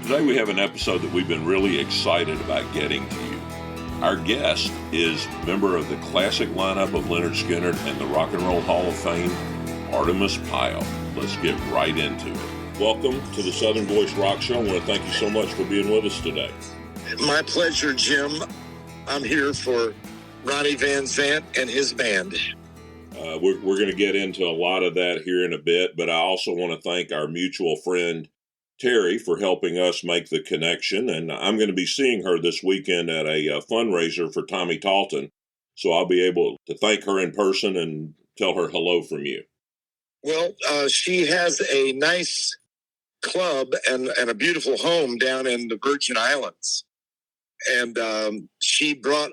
Today we have an episode that we've been really excited about getting to you. Our guest is member of the classic lineup of Lynyrd Skynyrd and the Rock and Roll Hall of Fame, Artimus Pyle. Let's get right into it. Welcome to the Southern Voice Rock Show. I want to thank you so much for being with us today. My pleasure, Jim. I'm here for Ronnie Van Zant and his band. We're going to get into a lot of that here in a bit, but I also want to thank our mutual friend, Terry, for helping us make the connection. And I'm going to be seeing her this weekend at a fundraiser for Tommy Talton. So I'll be able to thank her in person and tell her hello from you. Well, she has a nice club and a beautiful home down in the Virgin Islands. And she brought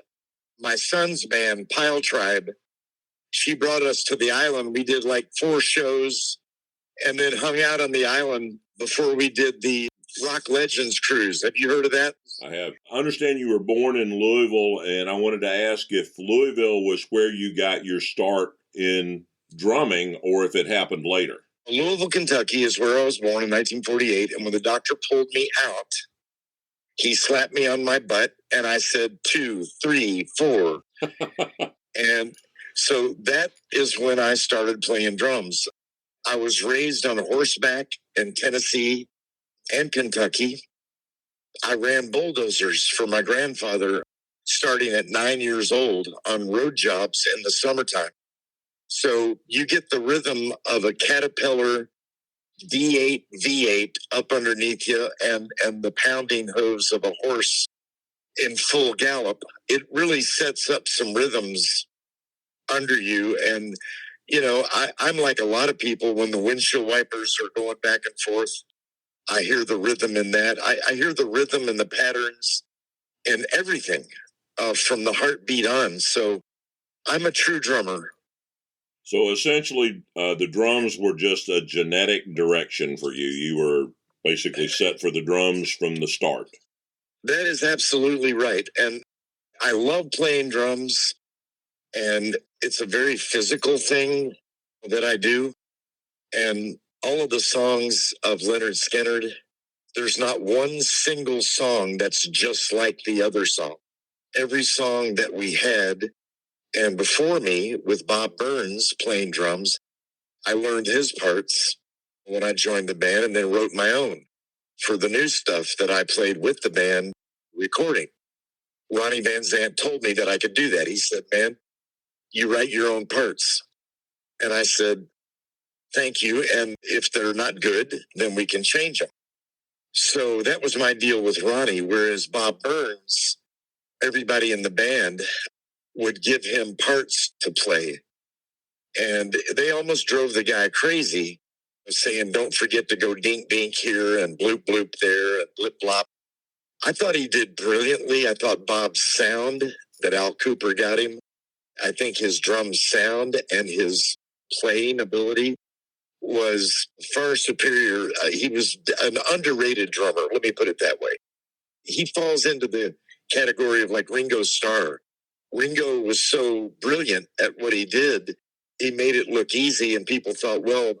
my son's band, Pyle Tribe. She brought us to the island. We did like 4 shows and then hung out on the island before we did the Rock Legends cruise. Have you heard of that? I have. I understand you were born in Louisville, and I wanted to ask if Louisville was where you got your start in drumming or if it happened later. Louisville, Kentucky is where I was born in 1948, and when the doctor pulled me out, he slapped me on my butt, and I said 2, 3, 4. And so that is when I started playing drums. I was raised on horseback in Tennessee and Kentucky. I ran bulldozers for my grandfather starting at 9 years old on road jobs in the summertime. So you get the rhythm of a Caterpillar D8 V8 up underneath you and the pounding hooves of a horse in full gallop. It really sets up some rhythms under you. And, you know, I'm like a lot of people when the windshield wipers are going back and forth. I hear the rhythm in that. I hear the rhythm and the patterns and everything from the heartbeat on. So I'm a true drummer. So essentially, the drums were just a genetic direction for you. You were basically set for the drums from the start. That is absolutely right. And I love playing drums, and it's a very physical thing that I do. And all of the songs of Lynyrd Skynyrd, there's not one single song that's just like the other song. Every song that we had, and before me with Bob Burns playing drums, I learned his parts when I joined the band and then wrote my own for the new stuff that I played with the band recording. Ronnie Van Zant told me that I could do that. He said, "Man, you write your own parts." And I said, "Thank you. And if they're not good, then we can change them." So that was my deal with Ronnie. Whereas Bob Burns, everybody in the band would give him parts to play. And they almost drove the guy crazy, saying, "Don't forget to go dink dink here and bloop bloop there and blip blop." I thought he did brilliantly. I thought Bob's sound that Al Cooper got him, I think his drum sound and his playing ability was far superior. He was an underrated drummer. Let me put it that way. He falls into the category of like Ringo Starr. Ringo was so brilliant at what he did. He made it look easy and people thought, well,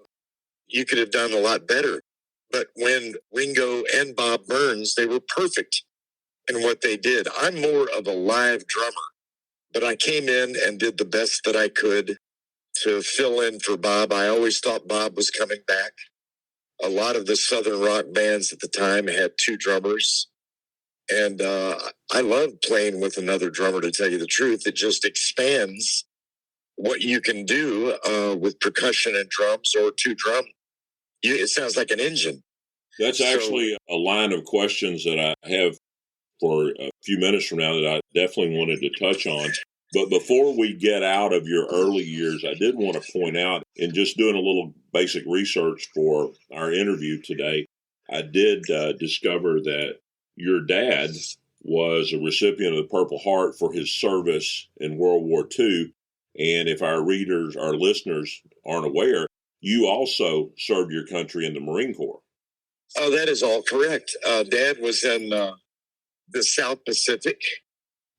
you could have done a lot better. But when Ringo and Bob Burns, they were perfect in what they did. I'm more of a live drummer, but I came in and did the best that I could to fill in for Bob. I always thought Bob was coming back. A lot of the Southern rock bands at the time had 2 drummers. And I love playing with another drummer, to tell you the truth. It just expands what you can do with percussion and drums or 2 drum. It sounds like an engine. That's actually a line of questions that I have for a few minutes from now that I definitely wanted to touch on. But before we get out of your early years, I did want to point out, in just doing a little basic research for our interview today, I did discover that your dad was a recipient of the Purple Heart for his service in World War II. And if our readers, our listeners aren't aware, you also served your country in the Marine Corps. Oh, that is all correct. Dad was in the South Pacific.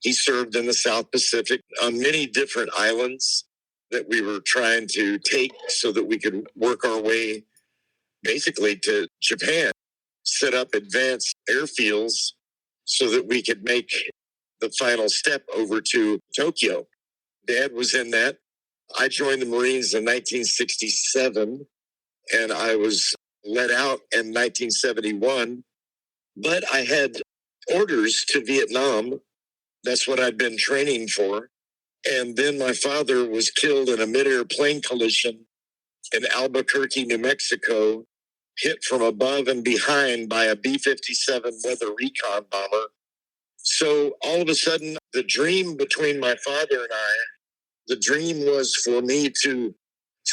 He served in the South Pacific on many different islands that we were trying to take so that we could work our way basically to Japan, set up advanced airfields so that we could make the final step over to Tokyo. Dad was in that. I joined the Marines in 1967, and I was let out in 1971. But I had orders to Vietnam. That's what I'd been training for. And then my father was killed in a mid-air plane collision in Albuquerque, New Mexico, hit from above and behind by a B-57 weather recon bomber. So all of a sudden, the dream between my father and I, the dream was for me to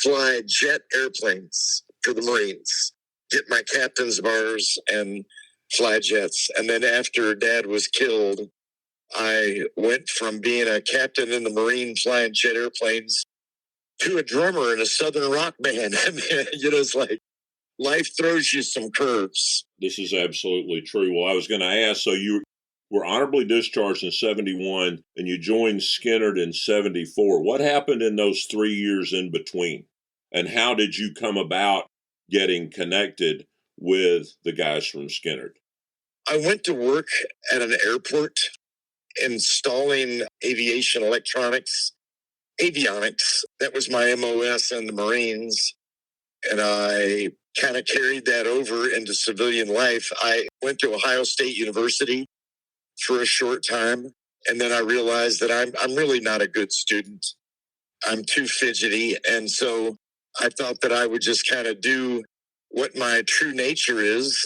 fly jet airplanes for the Marines, get my captain's bars and fly jets. And then after Dad was killed, I went from being a captain in the Marine flying jet airplanes to a drummer in a Southern rock band. I mean, it's like life throws you some curves. This is absolutely true. Well, I was going to ask, so you were honorably discharged in 71 and you joined Skynyrd in 74. What happened in those 3 years in between? And how did you come about getting connected with the guys from Skynyrd? I went to work at an airport installing aviation electronics, avionics. That was my MOS in the Marines. And I kind of carried that over into civilian life. I went to Ohio State University for a short time. And then I realized that I'm really not a good student. I'm too fidgety. And so I thought that I would just kind of do what my true nature is,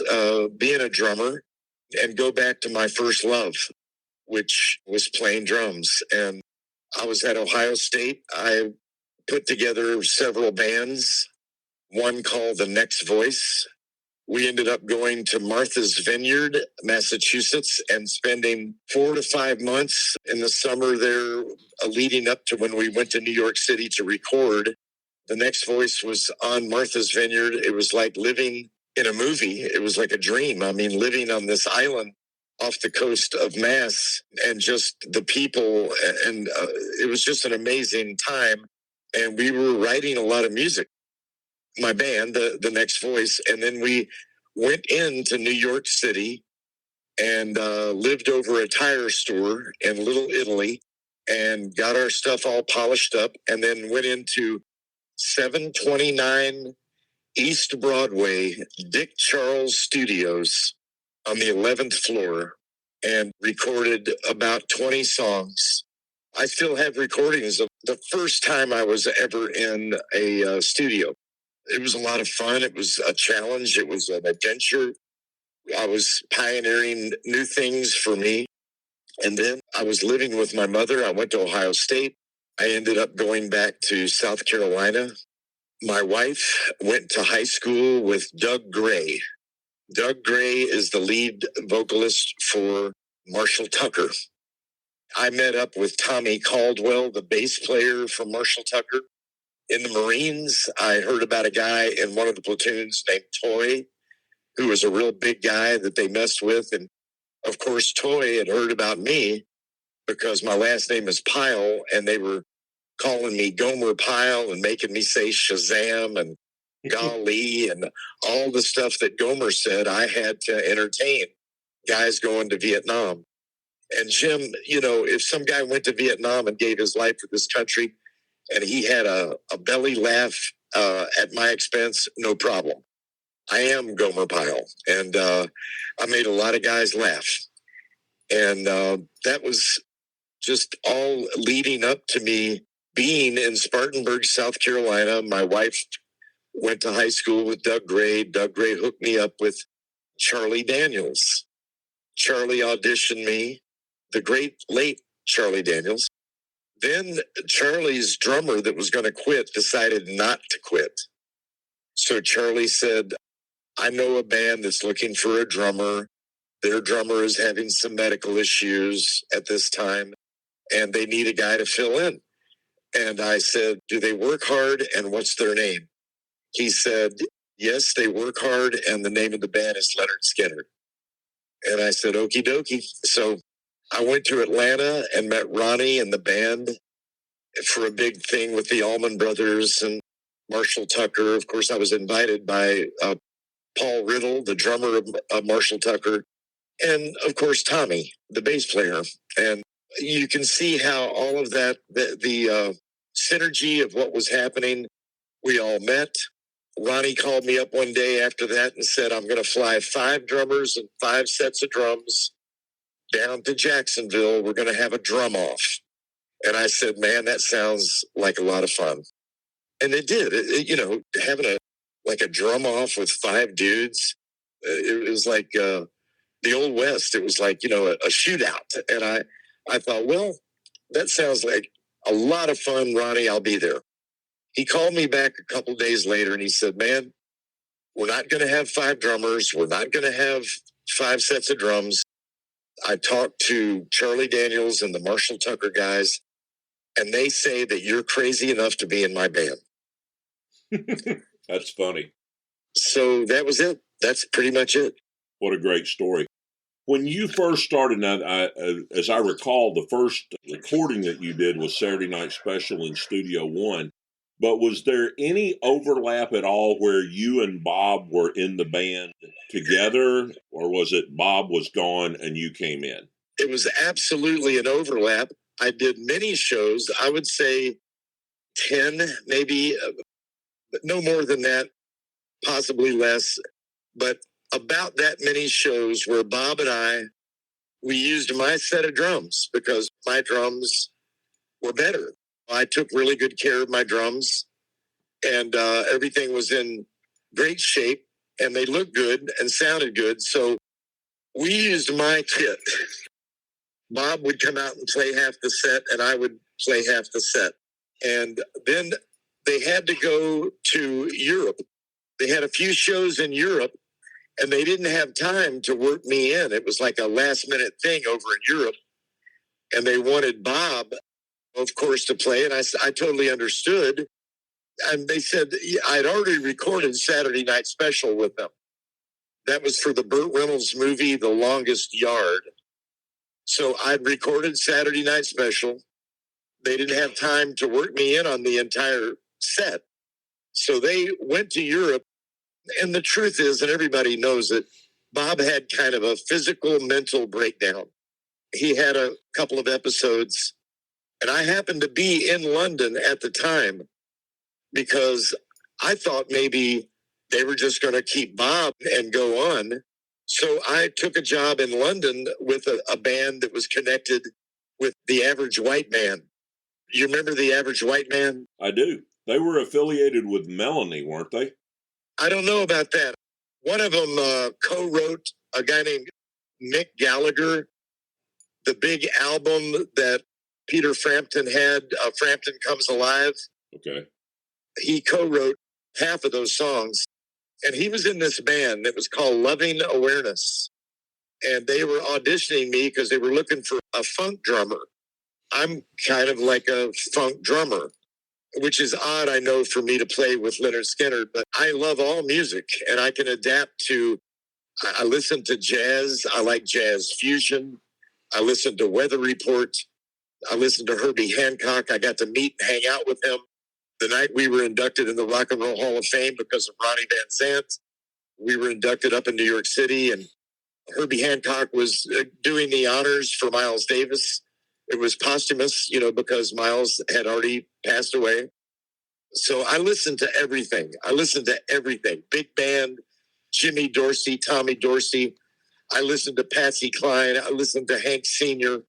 being a drummer, and go back to my first love, which was playing drums. And I was at Ohio State. I put together several bands, one called The Next Voice. We ended up going to Martha's Vineyard, Massachusetts, and spending 4 to 5 months in the summer there, leading up to when we went to New York City to record. The Next Voice was on Martha's Vineyard. It was like living in a movie. It was like a dream. I mean, living on this island off the coast of Mass, and just the people, and it was just an amazing time. And we were writing a lot of music, my band, the Next Voice, and then we went into New York City and lived over a tire store in Little Italy and got our stuff all polished up, and then went into 729 East Broadway, Dick Charles Studios on the 11th floor, and recorded about 20 songs. I still have recordings of the first time I was ever in a studio. It was a lot of fun. It was a challenge. It was an adventure. I was pioneering new things for me. And then I was living with my mother. I went to Ohio State. I ended up going back to South Carolina. My wife went to high school with Doug Gray. Doug Gray is the lead vocalist for Marshall Tucker. I met up with Tommy Caldwell, the bass player for Marshall Tucker. In the Marines, I heard about a guy in one of the platoons named Toy, who was a real big guy that they messed with. And of course, Toy had heard about me because my last name is Pyle, and they were calling me Gomer Pyle and making me say Shazam and golly and all the stuff that Gomer said I had to entertain guys going to Vietnam. And Jim, if some guy went to Vietnam and gave his life for this country and he had a belly laugh at my expense, no problem. I am Gomer Pyle, and I made a lot of guys laugh. And that was just all leading up to me being in Spartanburg, South Carolina. My wife went to high school with Doug Gray. Doug Gray hooked me up with Charlie Daniels. Charlie auditioned me, the great late Charlie Daniels. Then Charlie's drummer that was going to quit decided not to quit. So Charlie said, I know a band that's looking for a drummer. Their drummer is having some medical issues at this time, and they need a guy to fill in. And I said, do they work hard, and what's their name? He said, yes, they work hard, and the name of the band is Leonard Skynyrd. And I said, okie dokie. So I went to Atlanta and met Ronnie and the band for a big thing with the Allman Brothers and Marshall Tucker. Of course, I was invited by Paul Riddle, the drummer of Marshall Tucker, and of course, Tommy, the bass player. And you can see how all of that, the synergy of what was happening, we all met. Ronnie called me up one day after that and said, I'm going to fly 5 drummers and 5 sets of drums down to Jacksonville. We're going to have a drum off. And I said, man, that sounds like a lot of fun. And it did. Having a drum off with 5 dudes, it was like the Old West. It was like, a shootout. And I thought, well, that sounds like a lot of fun, Ronnie. I'll be there. He called me back a couple days later and he said, man, we're not going to have 5 drummers. We're not going to have 5 sets of drums. I talked to Charlie Daniels and the Marshall Tucker guys, and they say that you're crazy enough to be in my band. That's funny. So that was it. That's pretty much it. What a great story. When you first started, as I recall, the first recording that you did was Saturday Night Special in Studio One. But was there any overlap at all where you and Bob were in the band together, or was it Bob was gone and you came in? It was absolutely an overlap. I did many shows. I would say 10, maybe, no more than that, possibly less. But about that many shows where Bob and we used my set of drums because my drums were better. I took really good care of my drums, and everything was in great shape, and they looked good and sounded good. So we used my kit. Bob would come out and play half the set, and I would play half the set. And then they had to go to Europe. They had a few shows in Europe, and they didn't have time to work me in. It was like a last-minute thing over in Europe, and they wanted Bob, of course, to play, and I totally understood. And they said I'd already recorded Saturday Night Special with them. That was for the Burt Reynolds movie, The Longest Yard. So I'd recorded Saturday Night Special. They didn't have time to work me in on the entire set. So they went to Europe. And the truth is, and everybody knows it, Bob had kind of a physical, mental breakdown. He had a couple of episodes, and I happened to be in London at the time because I thought maybe they were just going to keep Bob and go on. So I took a job in London with a band that was connected with the Average White Man. You remember the Average White Man? I do. They were affiliated with Melanie, weren't they? I don't know about that. One of them co-wrote a guy named Mick Gallagher, the big album that Peter Frampton had, Frampton Comes Alive. Okay. He co-wrote half of those songs. And he was in this band that was called Loving Awareness. And they were auditioning me because they were looking for a funk drummer. I'm kind of like a funk drummer, which is odd, I know, for me to play with Lynyrd Skynyrd, but I love all music and I can adapt to, I listen to jazz. I like jazz fusion. I listen to Weather Report. I listen to Herbie Hancock. I got to meet and hang out with him the night we were inducted in the Rock and Roll Hall of Fame because of Ronnie Van Zant. We were inducted up in New York City, and Herbie Hancock was doing the honors for Miles Davis. It was posthumous, because Miles had already passed away. So I listened to everything. Big band, Jimmy Dorsey, Tommy Dorsey. I listened to Patsy Cline. I listened to Hank Sr.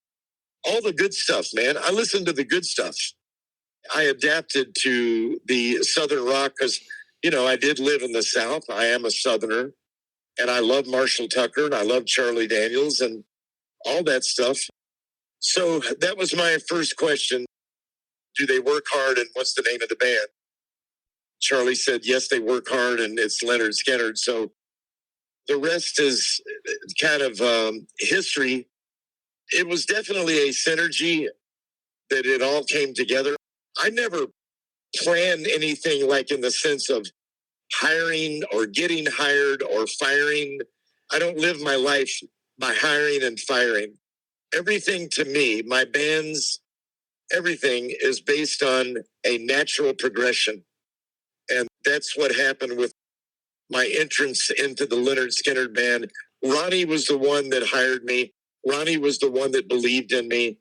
All the good stuff, man. I listened to the good stuff. I adapted to the Southern rock because, I did live in the South. I am a Southerner. And I love Marshall Tucker and I love Charlie Daniels and all that stuff. So that was my first question. Do they work hard and what's the name of the band? Charlie said, yes, they work hard and it's Lynyrd Skynyrd. So the rest is kind of history. It was definitely a synergy that it all came together. I never planned anything like in the sense of hiring or getting hired or firing. I don't live my life by hiring and firing. Everything to me, my bands, everything is based on a natural progression. And that's what happened with my entrance into the Lynyrd Skynyrd band. Ronnie was the one that hired me. Ronnie was the one that believed in me.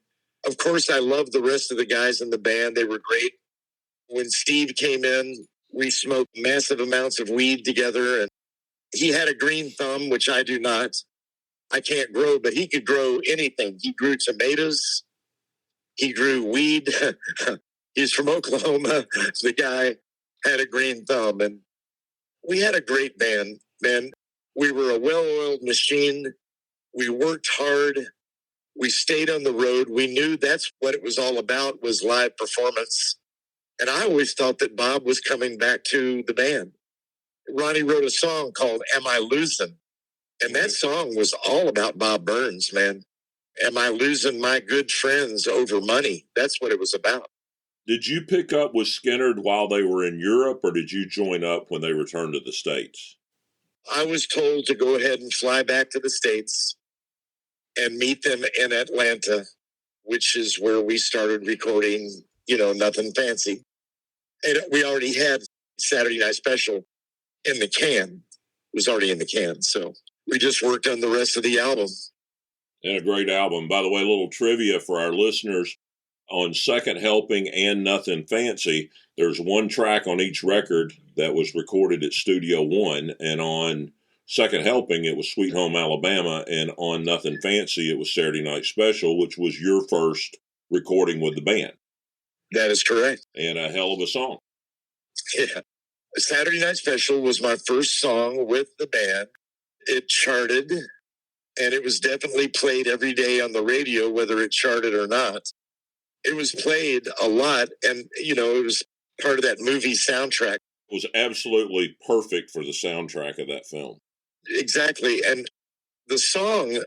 Of course, I loved the rest of the guys in the band. They were great. When Steve came in, we smoked massive amounts of weed together, and he had a green thumb, which I do not. I can't grow, but he could grow anything. He grew tomatoes. He grew weed. He's from Oklahoma. The guy had a green thumb, and we had a great band, man. We were a well-oiled machine. We worked hard. We stayed on the road. We knew that's what it was all about, was live performance. And I always thought that Bob was coming back to the band. Ronnie wrote a song called Am I Losing? And that song was all about Bob Burns, man. Am I losing my good friends over money? That's what it was about. Did you pick up with Skynyrd while they were in Europe, or did you join up when they returned to the States? I was told to go ahead and fly back to the States and meet them in Atlanta, which is where we started recording, Nothing Fancy. And we already had Saturday Night Special in the can. It was already in the can. So we just worked on the rest of the album. And a great album. By the way, a little trivia for our listeners. On Second Helping and Nothing Fancy, there's one track on each record that was recorded at Studio One. And on Second Helping, it was Sweet Home Alabama. And on Nothing Fancy, it was Saturday Night Special, which was your first recording with the band. That is correct. And a hell of a song. Yeah. Saturday Night Special was my first song with the band. It charted, and it was definitely played every day on the radio, whether it charted or not. It was played a lot, and, it was part of that movie soundtrack. It was absolutely perfect for the soundtrack of that film. Exactly. And the song,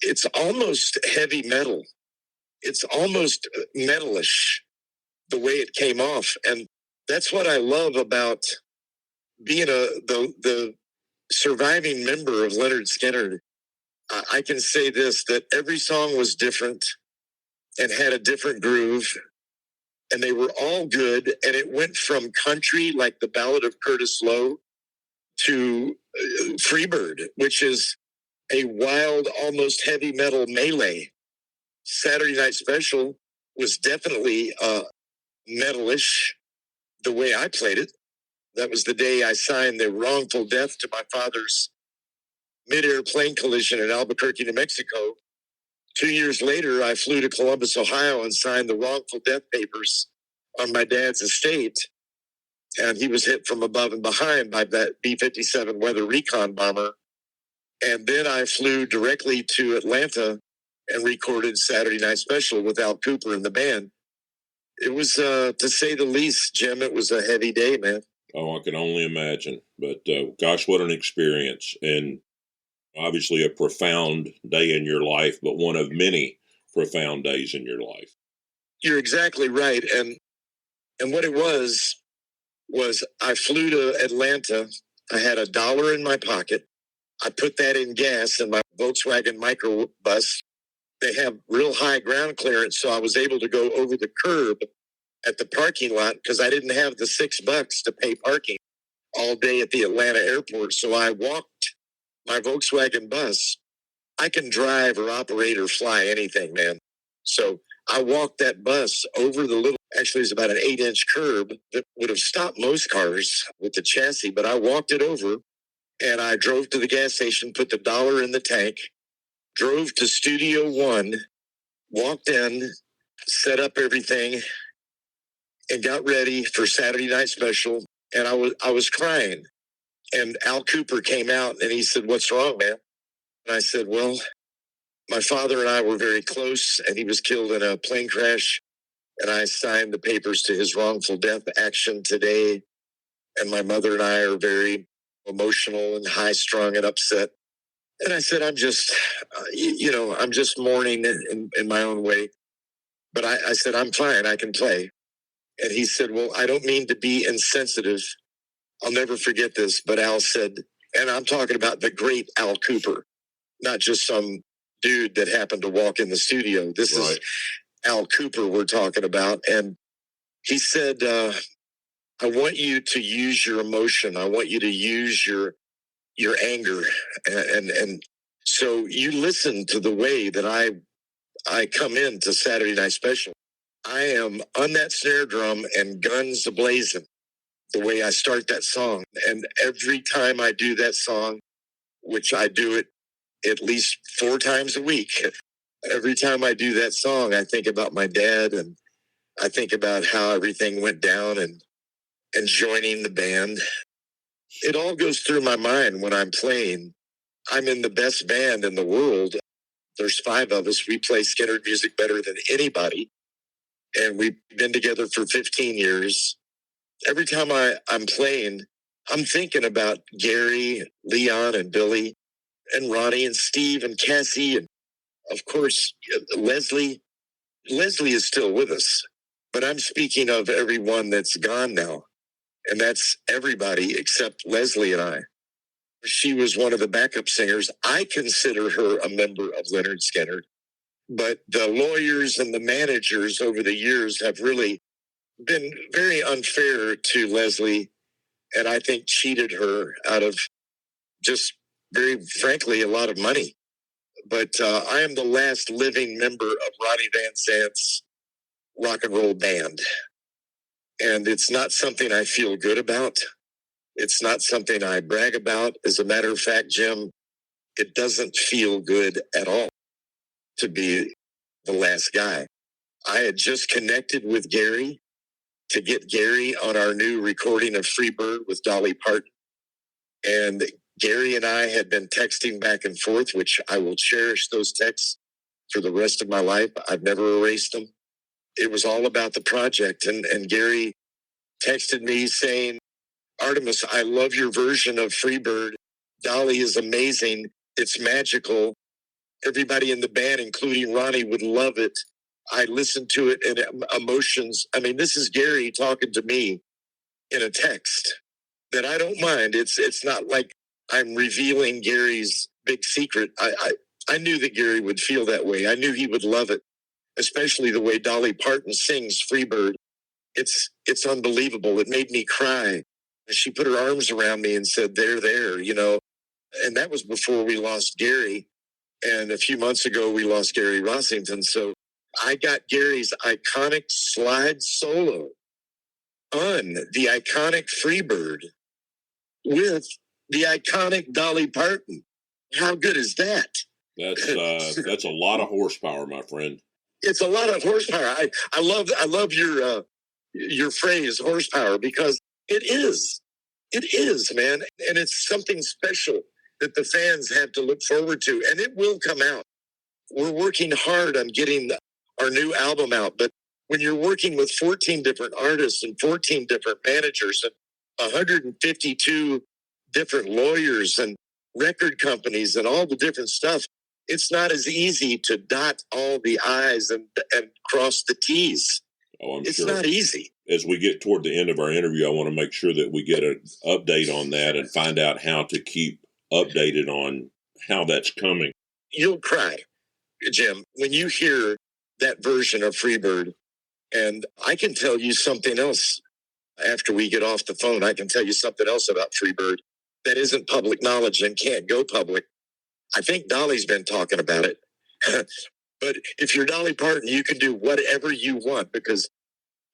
it's almost heavy metal. It's almost metalish, the way it came off. And that's what I love about being the surviving member of Lynyrd Skynyrd. I can say this, that every song was different and had a different groove, and they were all good. And it went from country, like the Ballad of Curtis Lowe, to Freebird, which is a wild, almost heavy metal melee. Saturday Night Special was definitely metalish, the way I played it. That was the day I signed the wrongful death to my father's mid-air plane collision in Albuquerque, New Mexico. 2 years later, I flew to Columbus, Ohio, and signed the wrongful death papers on my dad's estate. And he was hit from above and behind by that B-57 weather recon bomber. And then I flew directly to Atlanta and recorded Saturday Night Special with Al Cooper and the band. It was, to say the least, Jim, it was a heavy day, man. Oh, I can only imagine. But gosh, what an experience. And obviously a profound day in your life, but one of many profound days in your life. You're exactly right. And what it was I flew to Atlanta. I had $1 in my pocket. I put that in gas in my Volkswagen microbus. They have real high ground clearance, so I was able to go over the curb at the parking lot because I didn't have the $6 to pay parking all day at the Atlanta airport. So I walked my Volkswagen bus. I can drive or operate or fly anything, man. So I walked that bus over the little, actually it's about an 8-inch curb that would have stopped most cars with the chassis, but I walked it over and I drove to the gas station, put the $1 in the tank, drove to Studio One, walked in, set up everything, and got ready for Saturday Night Special. And I was crying. And Al Cooper came out and he said, "What's wrong, man?" And I said, "Well, my father and I were very close, and he was killed in a plane crash. And I signed the papers to his wrongful death action today. And my mother and I are very emotional and high-strung and upset." And I said, "I'm just, I'm just mourning in my own way." But I said, "I'm fine. I can play." And he said, "Well, I don't mean to be insensitive. I'll never forget this." But Al said, and I'm talking about the great Al Cooper, not just some dude that happened to walk in the studio. This Right. is Al Cooper we're talking about. And he said, "I want you to use your emotion. I want you to use your anger and So you listen to the way that I come into Saturday Night Special. I am on that snare drum and guns a-blazing the way I start that song. And every time I do that song, which I do it at least 4 times a week, every time I do that song, I think about my dad, and I think about how everything went down and joining the band. It all goes through my mind when I'm playing. I'm in the best band in the world. There's 5 of us. We play Skynyrd music better than anybody. And we've been together for 15 years. Every time I'm playing, I'm thinking about Gary, Leon, and Billy, and Ronnie, and Steve, and Cassie, and of course, Leslie. Leslie is still with us, but I'm speaking of everyone that's gone now. And that's everybody except Leslie and I. She was one of the backup singers. I consider her a member of Lynyrd Skynyrd, but the lawyers and the managers over the years have really been very unfair to Leslie, and I think cheated her out of just very frankly a lot of money. But I am the last living member of Ronnie Van Zant's rock and roll band, and it's not something I feel good about. It's not something I brag about. As a matter of fact, Jim, it doesn't feel good at all to be the last guy. I had just connected with Gary to get Gary on our new recording of Freebird with Dolly Parton. And Gary and I had been texting back and forth, which I will cherish those texts for the rest of my life. I've never erased them. It was all about the project. And Gary texted me saying, Artimus, I love your version of Freebird. Dolly is amazing. It's magical. Everybody in the band, including Ronnie, would love it. I listened to it and emotions. I mean, this is Gary talking to me in a text that I don't mind. It's not like I'm revealing Gary's big secret. I knew that Gary would feel that way. I knew he would love it, especially the way Dolly Parton sings Freebird. It's unbelievable. It made me cry. She put her arms around me and said, there, you know. And that was before we lost Gary. And a few months ago, we lost Gary Rossington. So I got Gary's iconic slide solo on the iconic Freebird with the iconic Dolly Parton. How good is that? That's a lot of horsepower, my friend. It's a lot of horsepower. I love your phrase horsepower, because it is, man. And it's something special that the fans have to look forward to, and it will come out. We're working hard on getting our new album out, but when you're working with 14 different artists and 14 different managers and 152 different lawyers and record companies and all the different stuff, it's not as easy to dot all the I's and cross the T's. Oh, I'm it's sure. It's not easy. As we get toward the end of our interview, I want to make sure that we get an update on that and find out how to keep updated on how that's coming. You'll cry, Jim, when you hear that version of Freebird. And I can tell you something else after we get off the phone. I can tell you something else about Freebird that isn't public knowledge and can't go public. I think Dolly's been talking about it. But if you're Dolly Parton, you can do whatever you want, because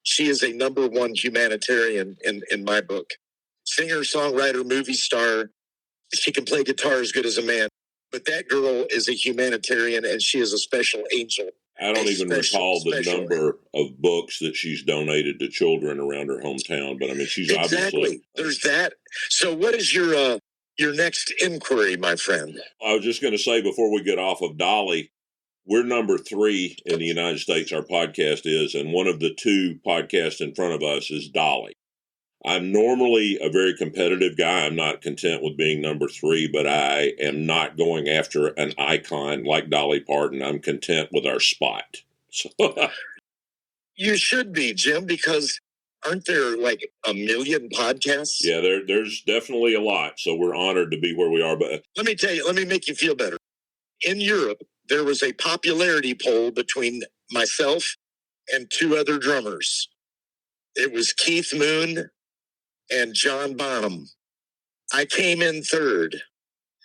she is a #1 humanitarian in my book. Singer, songwriter, movie star. She can play guitar as good as a man. But that girl is a humanitarian, and she is a special angel. I don't even recall the number of books that she's donated to children around her hometown. But I mean, she's obviously... There's that. So what is your next inquiry, my friend? I was just going to say, before we get off of Dolly, we're #3 in the United States, our podcast is, and one of the 2 podcasts in front of us is Dolly. I'm normally a very competitive guy. I'm not content with being #3, but I am not going after an icon like Dolly Parton. I'm content with our spot. So, you should be, Jim, because aren't there like 1 million podcasts? Yeah, there's definitely a lot. So we're honored to be where we are. But let me tell you, let me make you feel better. In Europe, there was a popularity poll between myself and 2 other drummers. It was Keith Moon and John Bonham. I came in 3rd.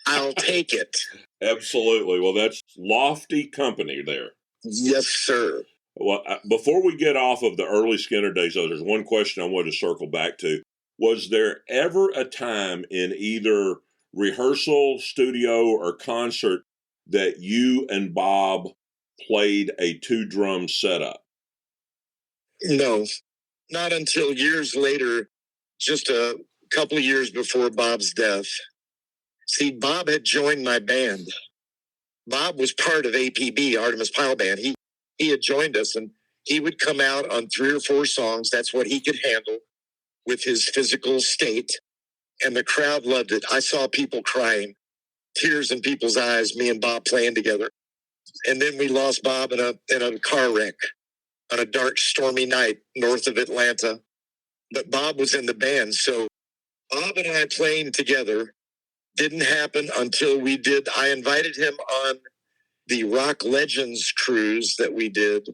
I'll take it. Absolutely. Well, that's lofty company there. Yes, sir. Well, before we get off of the early Skynyrd days, though, there's one question I wanted to circle back to. Was there ever a time in either rehearsal, studio, or concert that you and Bob played a two-drum setup? No, not until years later, just a couple of years before Bob's death. See, Bob had joined my band. Bob was part of APB, Artimus Pyle Band. He had joined us, and he would come out on 3 or 4 songs. That's what he could handle with his physical state. And the crowd loved it. I saw people crying, tears in people's eyes, me and Bob playing together. And then we lost Bob in a car wreck on a dark, stormy night north of Atlanta. But Bob was in the band. So Bob and I playing together didn't happen until I invited him on the Rock Legends cruise that we did.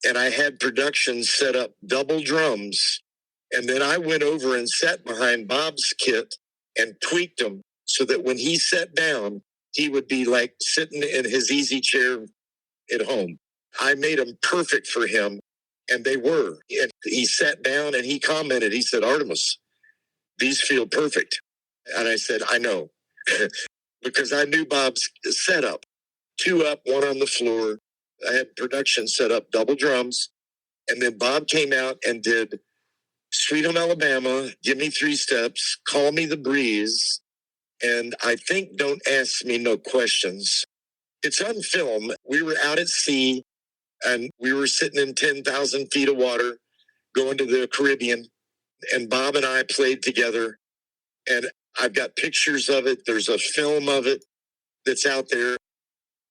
And I had production set up double drums. And then I went over and sat behind Bob's kit and tweaked them so that when he sat down, he would be like sitting in his easy chair at home. I made them perfect for him, and they were. And he sat down and he commented, he said, "Artimus, these feel perfect." And I said, "I know," because I knew Bob's setup. 2 up, 1 on the floor. I had production set up, double drums. And then Bob came out and did Sweet Home Alabama, Give Me 3 Steps, Call Me the Breeze, and I think Don't Ask Me No Questions. It's on film. We were out at sea, and we were sitting in 10,000 feet of water, going to the Caribbean, and Bob and I played together, and I've got pictures of it. There's a film of it that's out there.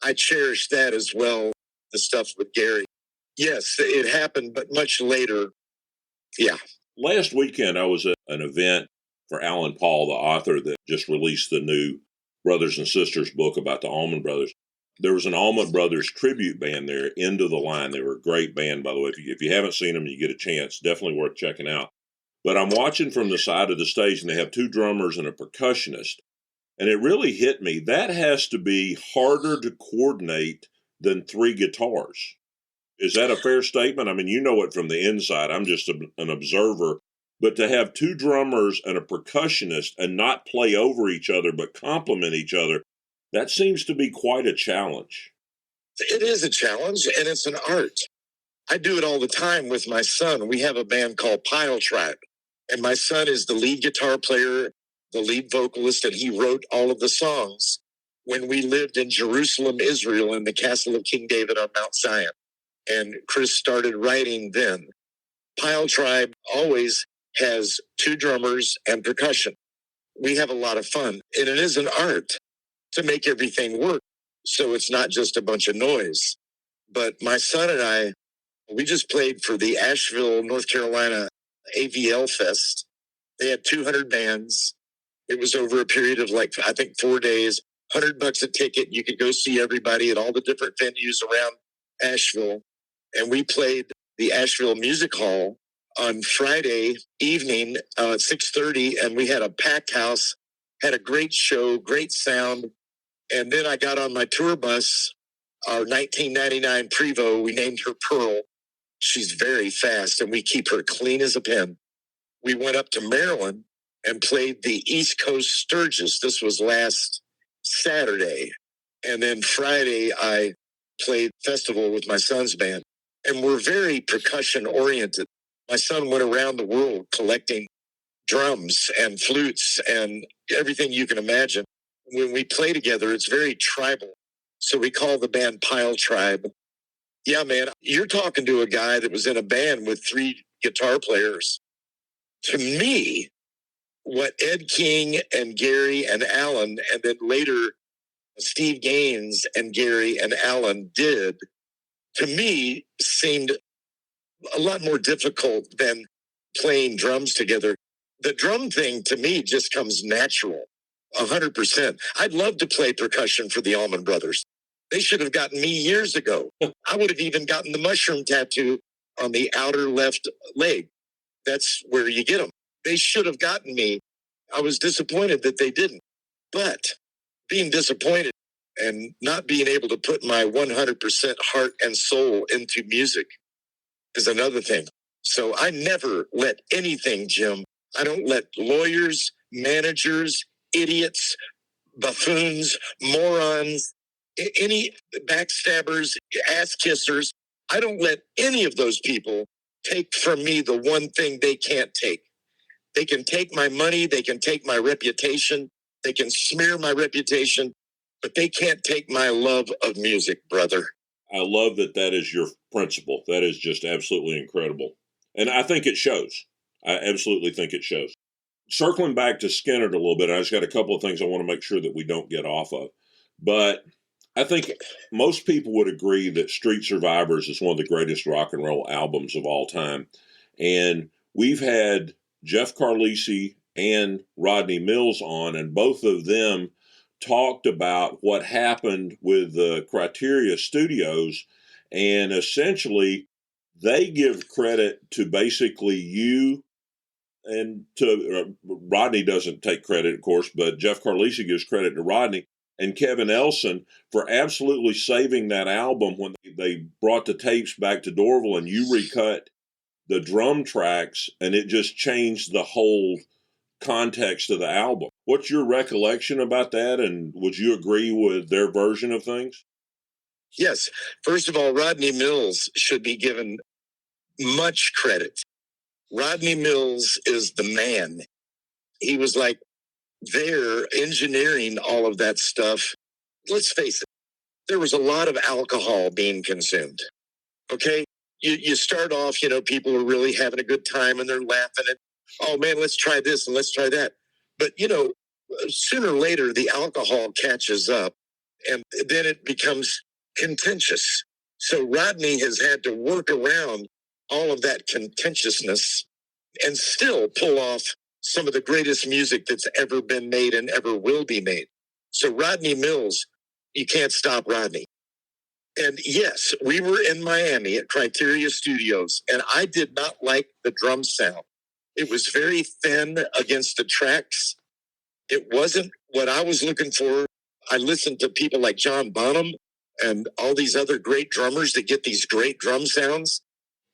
I cherish that as well, the stuff with Gary. Yes, it happened, but much later. Yeah. Last weekend, I was at an event for Alan Paul, the author that just released the new Brothers and Sisters book about the Allman Brothers. There was an Allman Brothers tribute band there, End of the Line. They were a great band, by the way. If you haven't seen them, you get a chance. Definitely worth checking out. But I'm watching from the side of the stage, and they have 2 drummers and a percussionist. And it really hit me. That has to be harder to coordinate than 3 guitars. Is that a fair statement? I mean, you know it from the inside. I'm just an observer. But to have 2 drummers and a percussionist and not play over each other but complement each other, that seems to be quite a challenge. It is a challenge, and it's an art. I do it all the time with my son. We have a band called Pyle Tribe, and my son is the lead guitar player, the lead vocalist, and he wrote all of the songs when we lived in Jerusalem, Israel, in the castle of King David on Mount Zion. And Chris started writing then. Pyle Tribe always has 2 drummers and percussion. We have a lot of fun, and it is an art to make everything work, so it's not just a bunch of noise. But my son and I, we just played for the Asheville, North Carolina AVL Fest. They had 200 bands. It was over a period of I think 4 days, $100 a ticket. You could go see everybody at all the different venues around Asheville. And we played the Asheville Music Hall on Friday evening at 6:30, and we had a packed house, had a great show, great sound. And then I got on my tour bus, our 1999 Prevost. We named her Pearl. She's very fast, and we keep her clean as a pen. We went up to Maryland and played the East Coast Sturgis. This was last Saturday. And then Friday, I played festival with my son's band. And we're very percussion oriented. My son went around the world collecting drums and flutes and everything you can imagine. When we play together, it's very tribal. So we call the band Pyle Tribe. Yeah, man, you're talking to a guy that was in a band with 3 guitar players. To me, what Ed King and Gary and Alan, and then later Steve Gaines and Gary and Alan did, to me, seemed a lot more difficult than playing drums together. The drum thing, to me, just comes natural, 100%. I'd love to play percussion for the Allman Brothers. They should have gotten me years ago. I would have even gotten the mushroom tattoo on the outer left leg. That's where you get them. They should have gotten me. I was disappointed that they didn't. But being disappointed and not being able to put my 100% heart and soul into music is another thing. So I never let anything, Jim. I don't let lawyers, managers, idiots, buffoons, morons, any backstabbers, ass kissers. I don't let any of those people take from me the one thing they can't take. They can take my money. They can take my reputation. They can smear my reputation, but they can't take my love of music, brother. I love that that is your principle. That is just absolutely incredible. And I think it shows. I absolutely think it shows. Circling back to Skynyrd a little bit, I just got a couple of things I want to make sure that we don't get off of. But I think most people would agree that Street Survivors is one of the greatest rock and roll albums of all time. And we've had Jeff Carlisi and Rodney Mills on, and both of them talked about what happened with the Criteria Studios, and essentially they give credit to basically you, and to Rodney doesn't take credit, of course, but Jeff Carlisi gives credit to Rodney and Kevin Elson for absolutely saving that album when they brought the tapes back to Dorville and you recut the drum tracks, and it just changed the whole context of the album. What's your recollection about that, and would you agree with their version of things? Yes. First of all, Rodney Mills should be given much credit. Rodney Mills is the man. He was like there engineering all of that stuff. Let's face it, there was a lot of alcohol being consumed. Okay? You start off, people are really having a good time and they're laughing and, oh man, let's try this and let's try that. But, sooner or later, the alcohol catches up and then it becomes contentious. So Rodney has had to work around all of that contentiousness and still pull off some of the greatest music that's ever been made and ever will be made. So Rodney Mills, you can't stop Rodney. And yes, we were in Miami at Criteria Studios, and I did not like the drum sound. It was very thin against the tracks. It wasn't what I was looking for. I listened to people like John Bonham and all these other great drummers that get these great drum sounds.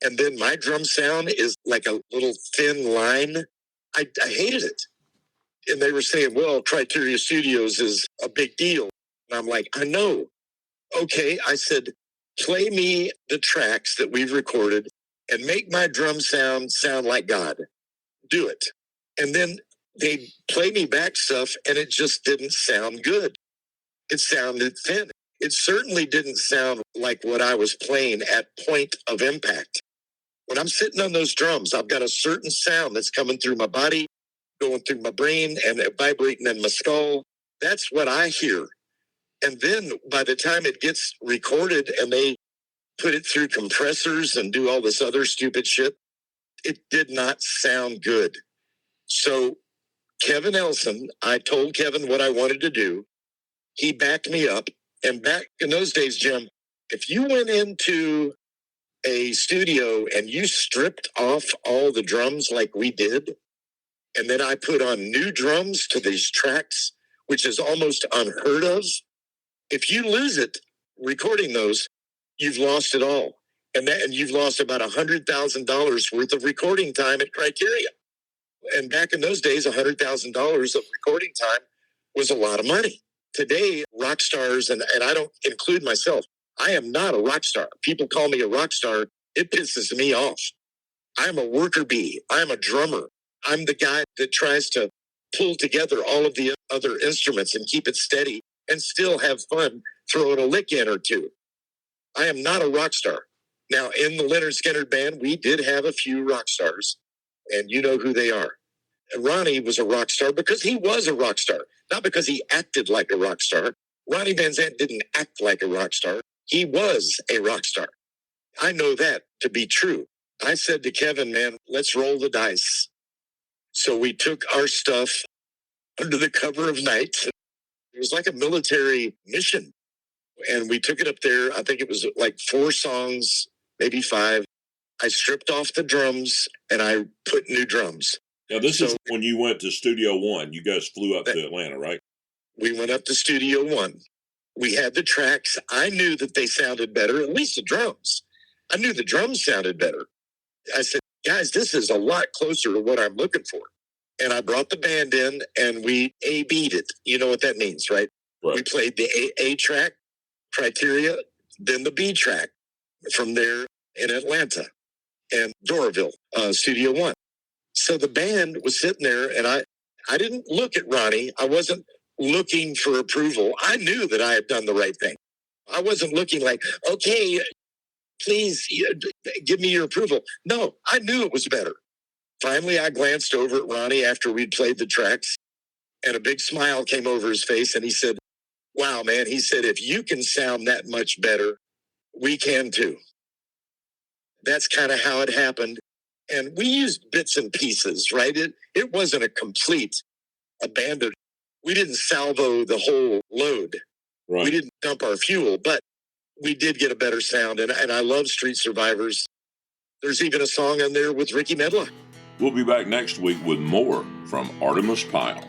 And then my drum sound is like a little thin line. I hated it. And they were saying, well, Criteria Studios is a big deal. And I'm like, I know. Okay, I said, play me the tracks that we've recorded and make my drum sound like God. Do it. And then they play me back stuff and it just didn't sound good. It sounded thin. It certainly didn't sound like what I was playing at point of impact. When I'm sitting on those drums, I've got a certain sound that's coming through my body, going through my brain, and vibrating in my skull. That's what I hear. And then by the time it gets recorded and they put it through compressors and do all this other stupid shit, it did not sound good. So Kevin Elson, I told Kevin what I wanted to do. He backed me up. And back in those days, Jim, if you went into a studio and you stripped off all the drums like we did, and then I put on new drums to these tracks, which is almost unheard of. If you lose it recording those, you've lost it all. And you've lost about $100,000 worth of recording time at Criteria. And back in those days, $100,000 of recording time was a lot of money. Today, rock stars, and I don't include myself, I am not a rock star. People call me a rock star. It pisses me off. I'm a worker bee. I'm a drummer. I'm the guy that tries to pull together all of the other instruments and keep it steady and still have fun throwing a lick in or two. I am not a rock star. Now, in the Lynyrd Skynyrd band, we did have a few rock stars, and you know who they are. And Ronnie was a rock star because he was a rock star, not because he acted like a rock star. Ronnie Van Zant didn't act like a rock star. He was a rock star. I know that to be true. I said to Kevin, man, let's roll the dice. So we took our stuff under the cover of night. It was like a military mission. And we took it up there. I think it was like 4 songs, maybe 5. I stripped off the drums and I put new drums. Now, this is when you went to Studio One. You guys flew up to Atlanta, right? We went up to Studio One. We had the tracks. I knew that they sounded better, at least the drums. I knew the drums sounded better. I said, guys, this is a lot closer to what I'm looking for. And I brought the band in and we A-B'd it. You know what that means, right? We played the A track, Criteria, then the B track from there in Atlanta and Doraville, Studio One. So the band was sitting there and I didn't look at Ronnie. I wasn't looking for approval. I knew that I had done the right thing. I wasn't looking like, okay, please give me your approval. No, I knew it was better. Finally, I glanced over at Ronnie after we'd played the tracks, and a big smile came over his face, and he said, wow, man, he said, if you can sound that much better, we can too. That's kind of how it happened. And we used bits and pieces, right? It wasn't a complete abandon. We didn't salvo the whole load. Right. We didn't dump our fuel, but we did get a better sound. And I love Street Survivors. There's even a song in there with Ricky Medla. We'll be back next week with more from Artimus Pyle.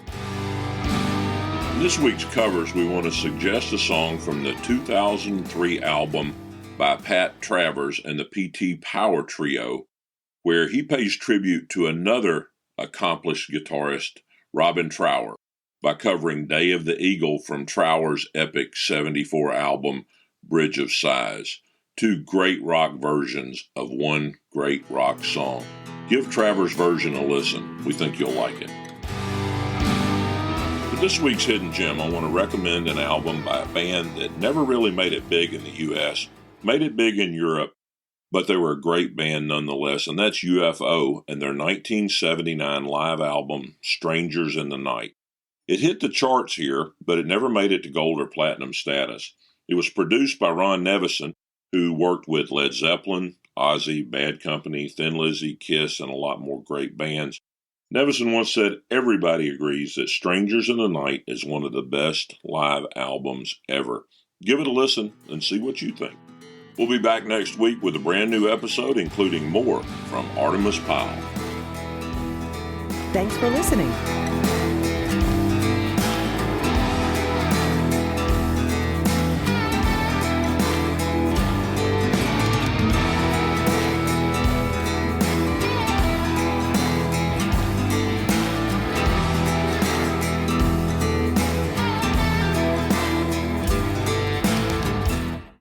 In this week's covers, we want to suggest a song from the 2003 album by Pat Travers and the PT Power Trio, where he pays tribute to another accomplished guitarist, Robin Trower, by covering Day of the Eagle from Trower's epic 74 album, Bridge of Sighs. Two great rock versions of one great rock song. Give Travers' version a listen. We think you'll like it. For this week's Hidden Gem, I want to recommend an album by a band that never really made it big in the U.S., made it big in Europe, but they were a great band nonetheless, and that's UFO and their 1979 live album, Strangers in the Night. It hit the charts here, but it never made it to gold or platinum status. It was produced by Ron Nevison, who worked with Led Zeppelin, Ozzy, Bad Company, Thin Lizzy, Kiss, and a lot more great bands. Nevison once said, everybody agrees that Strangers in the Night is one of the best live albums ever. Give it a listen and see what you think. We'll be back next week with a brand new episode, including more from Artimus Pyle. Thanks for listening.